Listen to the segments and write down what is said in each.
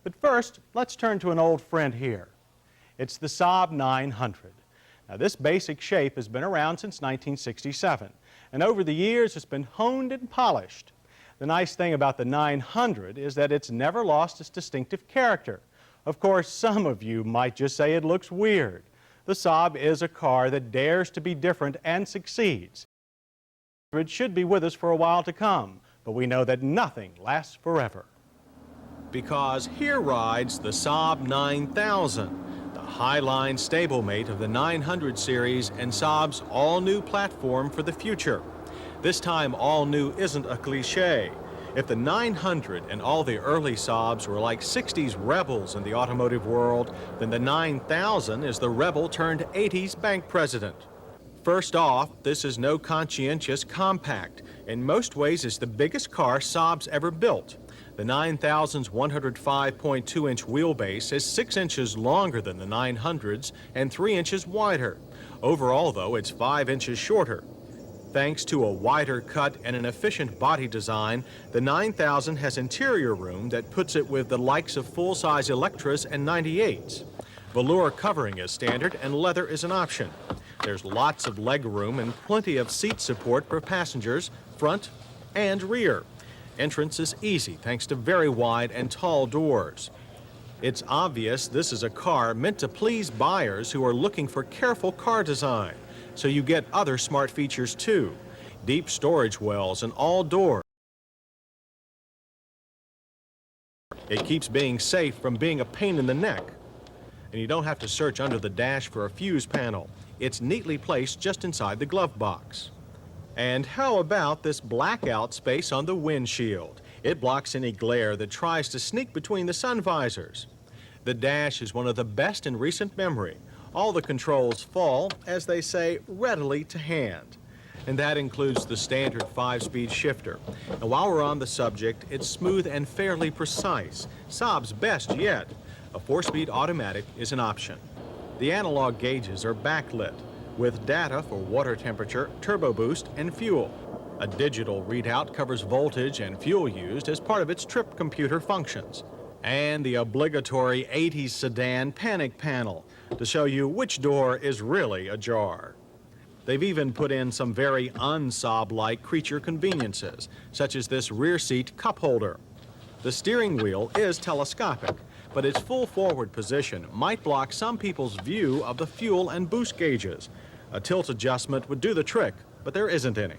But first, let's turn to an old friend here. It's the Saab 900. Now, this basic shape has been around since 1967, and over the years it's been honed and polished. The nice thing about the 900 is that it's never lost its distinctive character. Of course, some of you might just say it looks weird. The Saab is a car that dares to be different and succeeds. It should be with us for a while to come, but we know that nothing lasts forever. Because here rides the Saab 9000, the highline stablemate of the 900 series and Saab's all-new platform for the future. This time, all new isn't a cliche. If the 900 and all the early Saabs were like 60s rebels in the automotive world, then the 9000 is the rebel turned 80s bank president. First off, this is no conscientious compact. In most ways, it's the biggest car Saab's ever built. The 9000's 105.2-inch wheelbase is 6 inches longer than the 900's and 3 inches wider. Overall, though, it's 5 inches shorter. Thanks to a wider cut and an efficient body design, the 9000 has interior room that puts it with the likes of full-size Electras and 98s. Velour covering is standard and leather is an option. There's lots of leg room and plenty of seat support for passengers, front and rear. Entrance is easy thanks to very wide and tall doors. It's obvious this is a car meant to please buyers who are looking for careful car design. So you get other smart features too. Deep storage wells and all doors. It keeps being safe from being a pain in the neck. And you don't have to search under the dash for a fuse panel. It's neatly placed just inside the glove box. And how about this blackout space on the windshield? It blocks any glare that tries to sneak between the sun visors. The dash is one of the best in recent memory. All the controls fall, as they say, readily to hand. And that includes the standard 5-speed shifter. And while we're on the subject, it's smooth and fairly precise. Saab's best yet. A 4-speed automatic is an option. The analog gauges are backlit, with data for water temperature, turbo boost, and fuel. A digital readout covers voltage and fuel used as part of its trip computer functions. And the obligatory 80s sedan panic panel to show you which door is really ajar. They've even put in some very un-Saab-like creature conveniences, such as this rear seat cup holder. The steering wheel is telescopic, but its full forward position might block some people's view of the fuel and boost gauges. A tilt adjustment would do the trick, but there isn't any.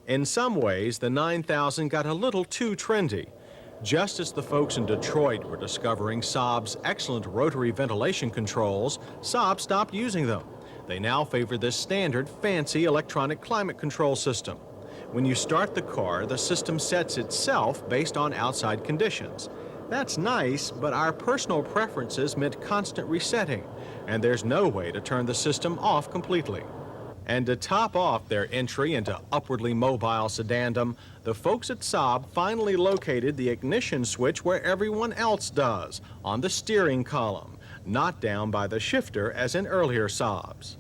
In some ways, the 9000 got a little too trendy. Just as the folks in Detroit were discovering Saab's excellent rotary ventilation controls, Saab stopped using them. They now favor this standard fancy electronic climate control system. When you start the car, the system sets itself based on outside conditions. That's nice, but our personal preferences meant constant resetting, and there's no way to turn the system off completely. And to top off their entry into upwardly mobile sedandom, the folks at Saab finally located the ignition switch where everyone else does, on the steering column, not down by the shifter as in earlier Saabs.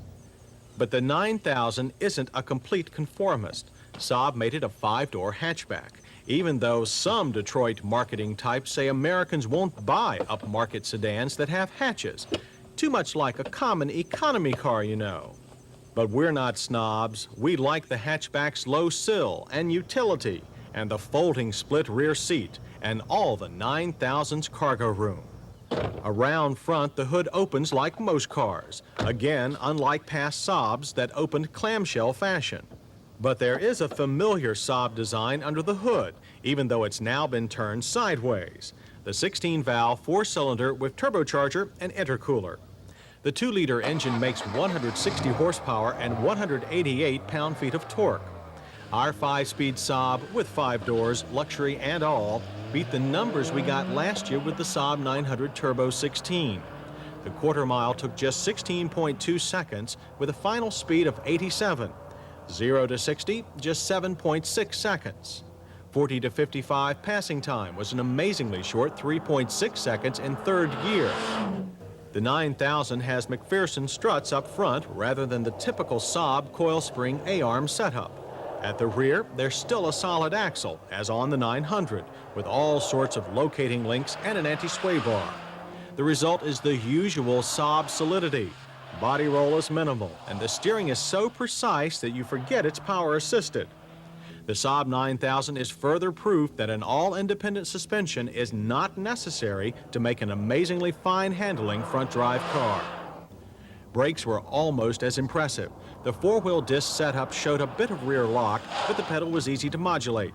But the 9000 isn't a complete conformist. Saab made it a 5-door hatchback, even though some Detroit marketing types say Americans won't buy upmarket sedans that have hatches. Too much like a common economy car, you know. But we're not snobs. We like the hatchback's low sill and utility and the folding split rear seat and all the 9000's cargo room. Around front, the hood opens like most cars. Again, unlike past Saabs that opened clamshell fashion. But there is a familiar Saab design under the hood, even though it's now been turned sideways. The 16-valve 4-cylinder with turbocharger and intercooler. The 2-liter engine makes 160 horsepower and 188 pound-feet of torque. Our 5-speed Saab with 5 doors, luxury and all, beat the numbers we got last year with the Saab 900 Turbo 16. The quarter mile took just 16.2 seconds with a final speed of 87. 0 to 60, just 7.6 seconds. 40 to 55 passing time was an amazingly short 3.6 seconds in third gear. The 9000 has McPherson struts up front rather than the typical Saab coil spring A-arm setup. At the rear, there's still a solid axle, as on the 900, with all sorts of locating links and an anti-sway bar. The result is the usual Saab solidity. Body roll is minimal, and the steering is so precise that you forget it's power assisted. The Saab 9000 is further proof that an all-independent suspension is not necessary to make an amazingly fine handling front drive car. Brakes were almost as impressive. The four-wheel disc setup showed a bit of rear lock, but the pedal was easy to modulate.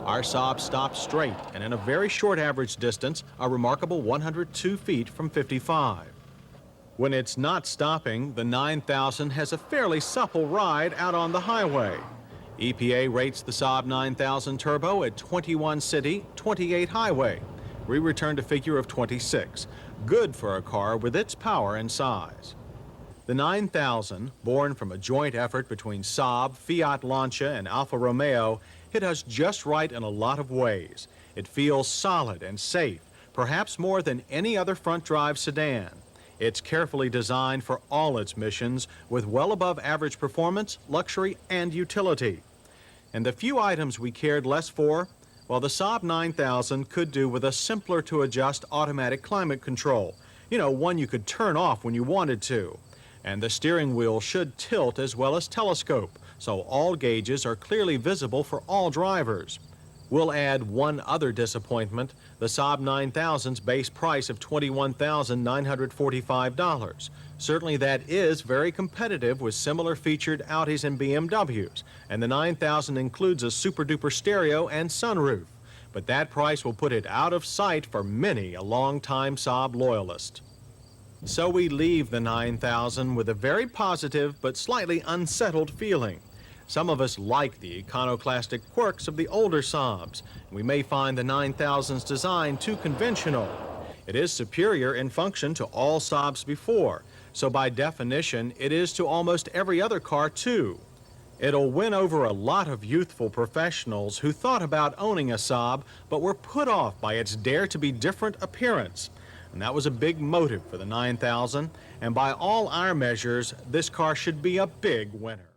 Our Saab stopped straight and in a very short average distance, a remarkable 102 feet from 55. When it's not stopping, the 9000 has a fairly supple ride out on the highway. EPA rates the Saab 9000 Turbo at 21 city, 28 highway. We returned a figure of 26, good for a car with its power and size. The 9000, born from a joint effort between Saab, Fiat Lancia, and Alfa Romeo, hit us just right in a lot of ways. It feels solid and safe, perhaps more than any other front-drive sedan. It's carefully designed for all its missions, with well above average performance, luxury, and utility. And the few items we cared less for, well, the Saab 9000 could do with a simpler-to-adjust automatic climate control. You know, one you could turn off when you wanted to. And the steering wheel should tilt as well as telescope, so all gauges are clearly visible for all drivers. We'll add one other disappointment, the Saab 9000's base price of $21,945. Certainly that is very competitive with similar featured Audis and BMWs, and the 9000 includes a super-duper stereo and sunroof. But that price will put it out of sight for many a long-time Saab loyalist. So we leave the 9000 with a very positive but slightly unsettled feeling. Some of us like the iconoclastic quirks of the older Saabs. We may find the 9000's design too conventional. It is superior in function to all Saabs before, so by definition, it is to almost every other car too. It'll win over a lot of youthful professionals who thought about owning a Saab but were put off by its dare-to-be-different appearance. And that was a big motive for the 9000, and by all our measures, this car should be a big winner.